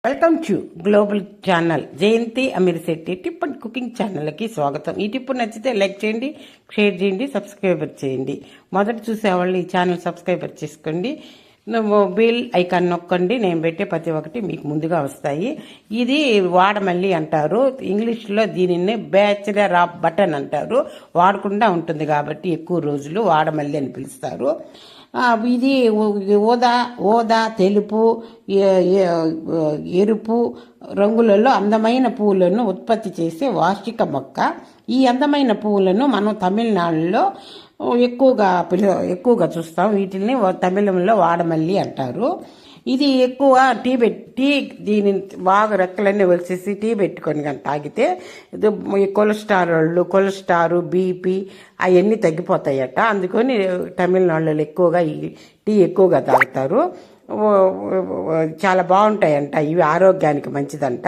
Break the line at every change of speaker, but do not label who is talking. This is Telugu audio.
Welcome to global channel Jayanthi Amirisetti tip and cooking ఛానల్కి స్వాగతం. ఈ టిప్ నచ్చితే లైక్ చేయండి, షేర్ చేయండి, సబ్స్క్రైబర్ చేయండి. మొదట చూసేవాళ్ళు ఈ ఛానల్ సబ్స్క్రైబర్ చేసుకోండి, బెల్ ఐకాన్ నొక్కండి. నేను పెట్టే ప్రతి ఒక్కటి మీకు ముందుగా వస్తాయి. ఇది వాడమల్లి అంటారు, ఇంగ్లీష్లో దీనిని బ్యాచిలర్ ఆఫ్ బటన్ అంటారు. వాడకుండా ఉంటుంది కాబట్టి ఎక్కువ రోజులు వాడమల్లి అని పిలుస్తారు. ఇది ఊదా తెలుపు ఎరుపు రంగులలో అందమైన పువ్వులను ఉత్పత్తి చేసే వార్షిక మొక్క. ఈ అందమైన పువ్వులను మనం తమిళనాడులో ఎక్కువగా చూస్తాం. వీటిని తమిళంలో వాడమల్లి అంటారు. ఇది ఎక్కువ దీని బాగా రెక్కలన్నీ వచ్చేసి టీ పెట్టుకొని కానీ తాగితే కొలెస్ట్రాల్ బీపీ అవన్నీ తగ్గిపోతాయట. అందుకని తమిళనాడులో ఎక్కువగా ఈ టీ ఎక్కువగా తాగుతారు. చాలా బాగుంటాయంట, ఇవి ఆరోగ్యానికి మంచిదంట.